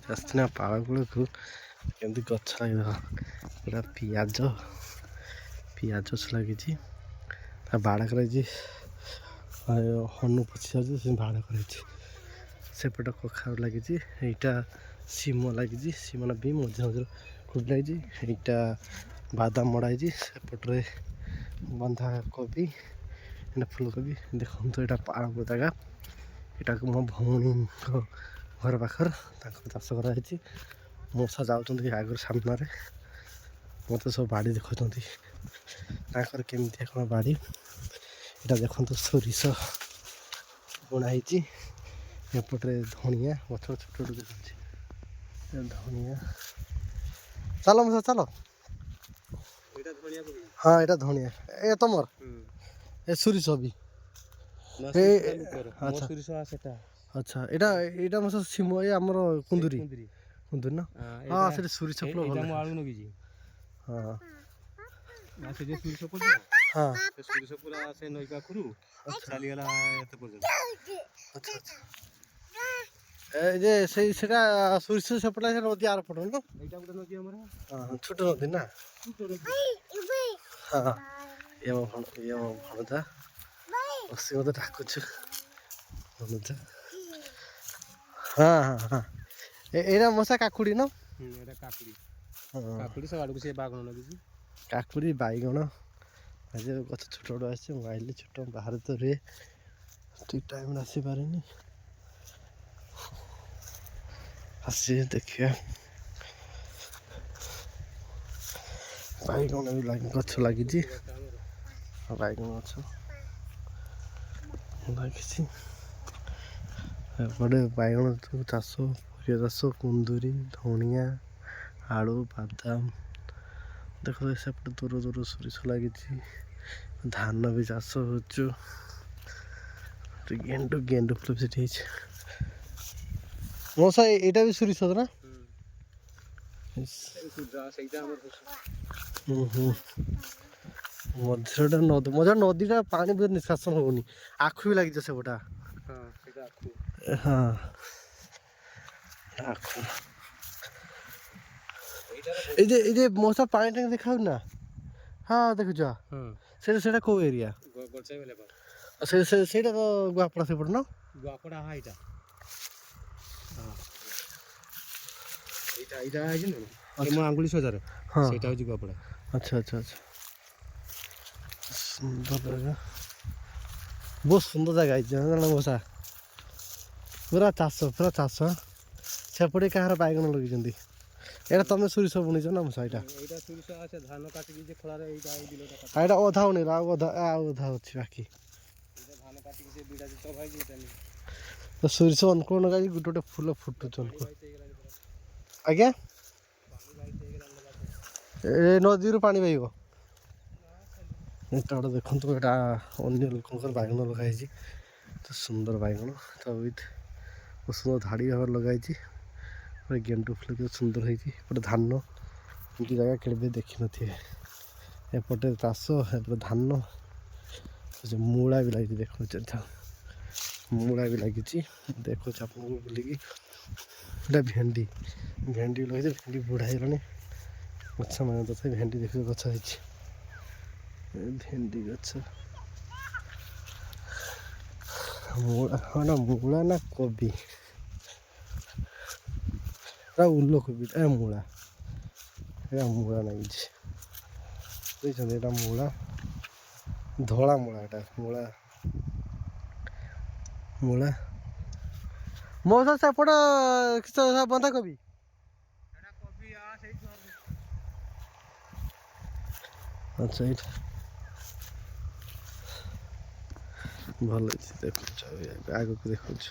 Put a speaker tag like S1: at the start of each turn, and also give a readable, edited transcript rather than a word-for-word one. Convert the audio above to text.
S1: ଆସିନା ପାଳ କୂଳକୁ କେମିତି ଗଛ ଲାଗିବ ପୁରା ପିଆଜ ଗଛ ଲାଗିଛି ତା ବାଡ଼ କରାଯାଇଛି ହନୁ ପଶି ଯାଉଛି ସେ ବାଡ଼ କରାଯାଇଛି ସେପଟ କଖାରୁ ଲାଗିଛି ଏଇଟା ସିମ ଲାଗିଛି ସିମ ବି ମଝିରେ ମଝିରେ ଖୁଣ୍ଟି ଲାଗିଛି ଏଇଟା ବାଦାମ ମଡ଼ା ହେଇଛି ସେପଟରେ ବନ୍ଧାକୋବି ଏଇଟା ଫୁଲକୋବି ଦେଖନ୍ତୁ ଏଇଟା ପାଳଙ୍ଗ ଜାଗା ଏଇଟାକୁ ମୋ ଭଉଣୀଙ୍କ ଘର ପାଖରେ ତାଙ୍କର ଚାଷ କରାଯାଇଛି ମଶା ଯାଉଛନ୍ତି ଆଗରୁ ସାମ୍ନାରେ ମୋତେ ସବୁ ବାଡ଼ି ଦେଖାଉଛନ୍ତି ତାଙ୍କର କେମିତିଆ କ'ଣ ବାଡ଼ି ଏଇଟା ଦେଖନ୍ତୁ ସୋରିଷ ବୁଣା ହେଇଛି ଏପଟରେ ଧଣିଆ ଗଛ ଛୋଟ ଛୋଟ ଦେଖାଉଛି ଧଣିଆ ଚାଲ ମଶା ଚାଲ ହଁ ଏଇଟା ଧଣିଆ ଏ ତମର ଏ ସୋରିଷ ବି ଆଚ୍ଛା ଏଇଟା ମଶା ସିମ ଏ ଆମର କୁନ୍ଦୁରି ନା ହଁ ସେଠି ସୋରିଷ ଫୁଲ ଭଲ ହଁ ହଁ
S2: ସୋରିଷ ପୁରା ସେ ନଈ ପାଖରୁ ଚାଲିଗଲା ଏତେ ପର୍ଯ୍ୟନ୍ତ
S1: ଏ ଯେ ସେଟା ସୋରିଷ ସେପଟେ ନଦୀ ଆର ପଟ ନା
S2: ଏଇଟା ଗୋଟେ ନଦୀ ଆମର
S1: ହଁ ଛୋଟ ନଦୀ ନା ହଁ ଇଏ ମୋ ଭଣଜା ବସି ମୋତେ ଡାକୁଛୁ ଭଣଜା ହଁ ହଁ ହଁ ଏଇଟା ମଶା କାକୁଡ଼ି ନା
S2: ଏଇଟା କାକୁଡ଼ି
S1: ହଁ
S2: ସେ ଆଡ଼କୁ ସେ ବାଇଗଣ ଲାଗିଛି
S1: କାକୁଡ଼ି ବାଇଗଣ ଆଜି ଗଛ ଛୋଟ ଛୋଟ ଆସିଛି ମୁଁ ଆଇଲି ଛୋଟ ବାହାରେ ତ ରୁହେ ଠିକ୍ ଟାଇମ୍ରେ ଆସିପାରିନି ଆସି ଦେଖିବା ବାଇଗଣ ବି ଗଛ ଲାଗିଛି ବାଇଗଣ ଗଛ ଲାଗିଛି ଏପଟେ ବାଇଗଣ ଚାଷ ପରିବା ଚାଷ କୁନ୍ଦୁରି ଧଣିଆ ଆଳୁ ବାଦାମ ଦେଖ ସେପଟେ ଦୂର ଦୂର ସୋରିଷ ଲାଗିଛି ଧାନ ବି ଚାଷ ହଉଛୁ ଗେଣ୍ଡୁ ଫୁଲ ବି ସେଠି ହେଇଛି ମଶା ଏଇଟା ବି ସୋରିଷ ନା ମଝିରେ ନଦୀଟା ପାଣି ବି ନିଷ୍କାସନ ହଉନି ଆଖୁ ବି ଲାଗିଛି ସେପଟା ହଁ ଆଖୁ ଏଇ ଯେ ମଶା ପାଣି ଟାଙ୍କି ଦେଖାଉ ନା ହଁ ଦେଖୁଛ ସେଇଟା କୋଉ ଏରିଆ ସେଇଟା ତ ଗୁଆପଡ଼ା ସେପଟ ନା
S2: ଗୁଆପଡ଼ା ଏଇଟା ମୋ ଆଙ୍ଗୁଳି ସଜାର
S1: ହଁ
S2: ସେଇଟା ହେଉଛି ଗୁଆପଡ଼ା
S1: ଆଚ୍ଛା ଆଚ୍ଛା ଆଚ୍ଛା ସୁନ୍ଦର ଜାଗା ବହୁତ ସୁନ୍ଦର ଜାଗା ହେଇଛି ମଶା ପୁରା ଚାଷ ସେପଟେ କାହାର ବାଇଗଣ ଲଗେଇଛନ୍ତି ଏଇଟା ତମେ ସୋରିଷ ବୁଣିଛ ନା ମଶା ଏଇଟା
S2: ଧାନ କାଟିକି ଯେ ଖଳାରେ ଏଇଟା
S1: ଏଇଟା ଅଧା ବୁଣି ଆଉ ଅଧା ଅଛି ବାକି
S2: ଧାନ କାଟିକି ସେ ବିଡ଼ା ଚଭାଇଛି
S1: ସୋରିଷ ଅନୁକୂଳ ଲଗାଇଛି ଗୋଟେ ଗୋଟେ ଫୁଲ ଫୁଟୁଛି ଅନୁକୂଳ ଆଜ୍ଞା ଏ ନଦୀରୁ ପାଣି ପାଇବ ଏଟା ଗୋଟେ ଦେଖନ୍ତୁ ଏଇଟା ଅନ୍ୟ ଲୋକଙ୍କର ବାଇଗଣ ଲଗାହେଇଛି ତ ସୁନ୍ଦର ବାଇଗଣ ତା ସୁନ୍ଦର ଧାଡ଼ି ଭାବରେ ଲଗାହେଇଛି ଗେଣ୍ଡୁ ଫୁଲ କେତେ ସୁନ୍ଦର ହେଇଛି ଏପଟେ ଧାନ ଏମିତି ଜାଗା କେବେ ଦେଖିନଥିବେ ଏପଟେ ଚାଷ ଏପଟେ ଧାନ ମୂଳା ବି ଲାଗିଛି ଦେଖୁଛି ମୂଳା ବି ଲାଗିଛି ଦେଖୁଛି ଆପଣଙ୍କୁ ବୁଲିକି ଏଇଟା ଭେଣ୍ଡି ବି ଲଗେଇଛି ଭେଣ୍ଡି ବୁଢ଼ା ହେଇଗଲାଣି ଗଛ ମାନେ ତଥାପି ଭେଣ୍ଡି ଦେଖିବେ ଗଛ ହେଇଛି ଭେଣ୍ଡି ଗଛ ମୂଳା ନା କୋବି ଉଲକୋବି ମୂଳା ଲାଗିଛି ବୁଝିଛନ୍ତି ଏଇଟା ମୂଳା ଧଳା ମୂଳା ଏଇଟା ମୂଳା ମଉସା ସେପଟ ବନ୍ଧାକୋବି ଆଚ୍ଛା ଏଇଟା ଭଲ ହେଇଛି ଦେଖୁଛ ଆଗକୁ ଦେଖାଉଛୁ